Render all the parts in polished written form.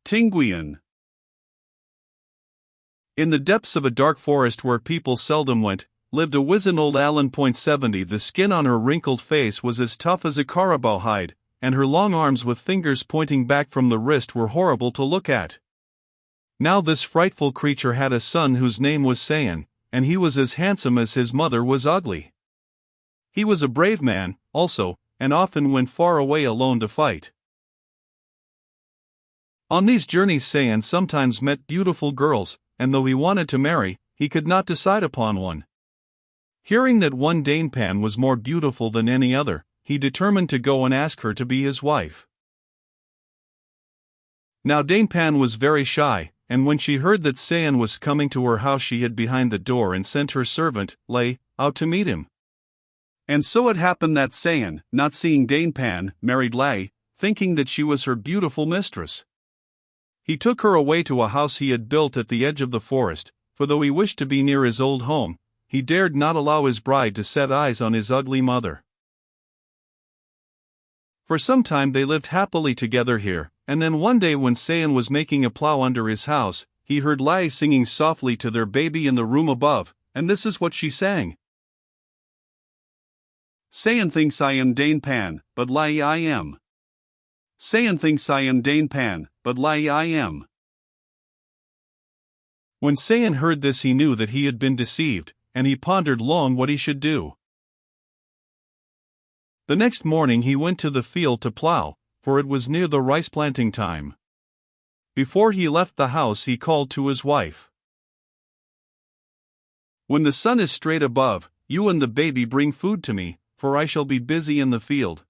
Tinguian. In the depths of a dark forest where people seldom went, lived a wizened old Allen. 70. The skin on her wrinkled face was as tough as a carabao hide, and her long arms with fingers pointing back from the wrist were horrible to look at. Now this frightful creature had a son whose name was Sayan, and he was as handsome as his mother was ugly. He was a brave man, also, and often went far away alone to fight. On these journeys Sayan sometimes met beautiful girls, and though he wanted to marry, he could not decide upon one. Hearing that one Danepan was more beautiful than any other, he determined to go and ask her to be his wife. Now Danepan was very shy, and when she heard that Sayan was coming to her house she hid behind the door and sent her servant, Lay, out to meet him. And so it happened that Sayan, not seeing Danepan, married Lay, thinking that she was her beautiful mistress. He took her away to a house he had built at the edge of the forest, for though he wished to be near his old home, he dared not allow his bride to set eyes on his ugly mother. For some time they lived happily together here, and then one day when Sayan was making a plow under his house, he heard Lai singing softly to their baby in the room above, and this is what she sang. Sayan thinks I am Danepan, but Lai I am. Sayan thinks I am Danepan, but Lai I am. When Sayan heard this he knew that he had been deceived, and he pondered long what he should do. The next morning he went to the field to plow, for it was near the rice planting time. Before he left the house he called to his wife. When the sun is straight above, you and the baby bring food to me, for I shall be busy in the field.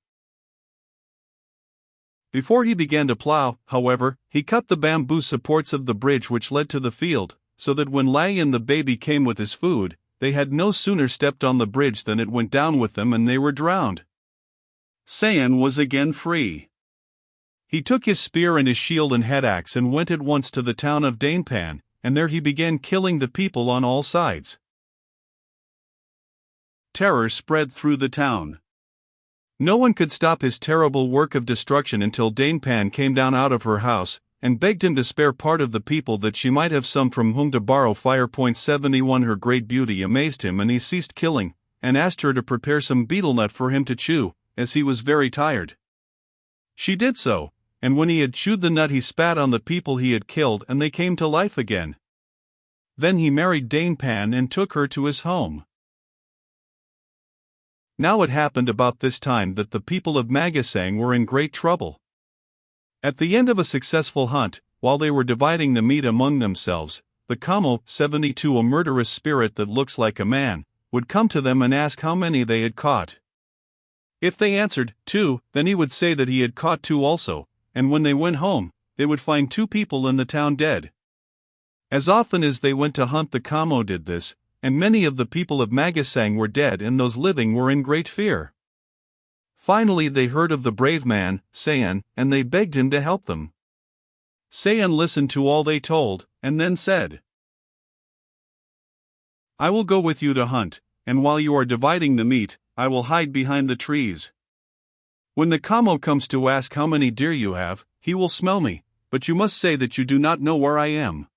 Before he began to plow, however, he cut the bamboo supports of the bridge which led to the field, so that when Lai and the baby came with his food, they had no sooner stepped on the bridge than it went down with them and they were drowned. Sayan was again free. He took his spear and his shield and head axe and went at once to the town of Danepan, and there he began killing the people on all sides. Terror spread through the town. No one could stop his terrible work of destruction until Danepan came down out of her house, and begged him to spare part of the people that she might have some from whom to borrow fire. 71 Her great beauty amazed him and he ceased killing, and asked her to prepare some betel nut for him to chew, as he was very tired. She did so, and when he had chewed the nut he spat on the people he had killed and they came to life again. Then he married Danepan and took her to his home. Now it happened about this time that the people of Magasang were in great trouble. At the end of a successful hunt, while they were dividing the meat among themselves, the Kamo 72, a murderous spirit that looks like a man, would come to them and ask how many they had caught. If they answered 2, then he would say that he had caught 2 also, and when they went home, they would find 2 people in the town dead. As often as they went to hunt the Kamo did this, and many of the people of Magasang were dead and those living were in great fear. Finally they heard of the brave man, Sayan, and they begged him to help them. Sayan listened to all they told, and then said, I will go with you to hunt, and while you are dividing the meat, I will hide behind the trees. When the Kamo comes to ask how many deer you have, he will smell me, but you must say that you do not know where I am.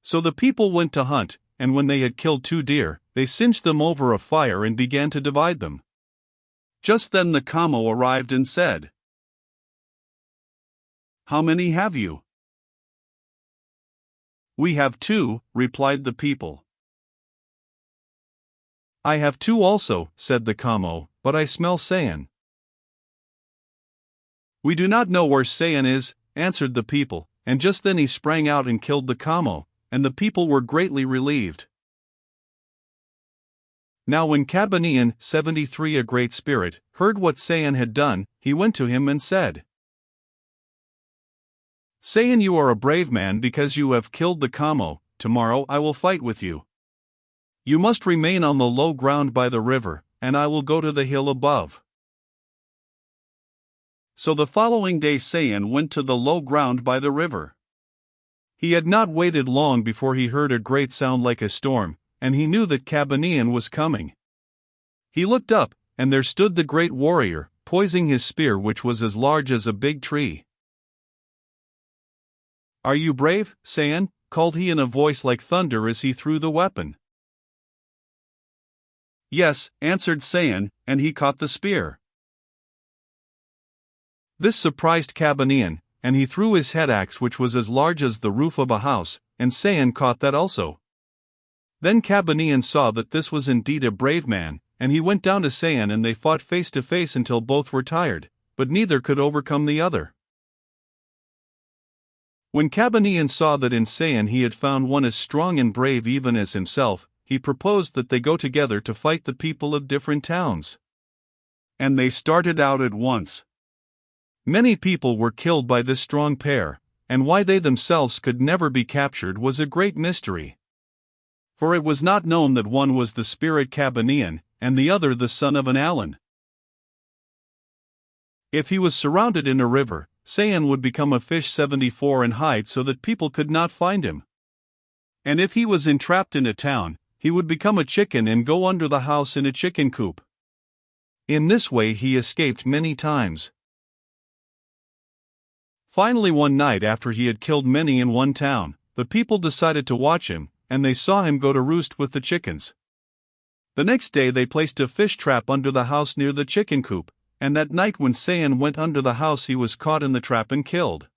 So the people went to hunt, and when they had killed 2 deer, they singed them over a fire and began to divide them. Just then the Kamo arrived and said, How many have you? We have 2, replied the people. I have 2 also, said the Kamo, but I smell Sayan. We do not know where Sayan is, answered the people, and just then he sprang out and killed the Kamo, and the people were greatly relieved. Now when Kabanian 73, a great spirit, heard what Sayan had done, he went to him and said, Sayan, you are a brave man because you have killed the Kamo. Tomorrow I will fight with you. You must remain on the low ground by the river, and I will go to the hill above. So the following day Sayan went to the low ground by the river. He had not waited long before he heard a great sound like a storm, and he knew that Kabanian was coming. He looked up, and there stood the great warrior, poising his spear which was as large as a big tree. "Are you brave, Sayan?" called he in a voice like thunder as he threw the weapon. "Yes," answered Sayan, and he caught the spear. This surprised Cabanian, and he threw his head axe, which was as large as the roof of a house, and Sayan caught that also. Then Cabanian saw that this was indeed a brave man, and he went down to Sayan and they fought face to face until both were tired, but neither could overcome the other. When Cabanian saw that in Sayan he had found one as strong and brave even as himself, he proposed that they go together to fight the people of different towns. And they started out at once. Many people were killed by this strong pair, and why they themselves could never be captured was a great mystery. For it was not known that one was the spirit Cabanian, and the other the son of an Allen. If he was surrounded in a river, Sayan would become a fish 74 and hide so that people could not find him. And if he was entrapped in a town, he would become a chicken and go under the house in a chicken coop. In this way he escaped many times. Finally, one night after he had killed many in one town, the people decided to watch him, and they saw him go to roost with the chickens. The next day they placed a fish trap under the house near the chicken coop, and that night when Sayan went under the house he was caught in the trap and killed.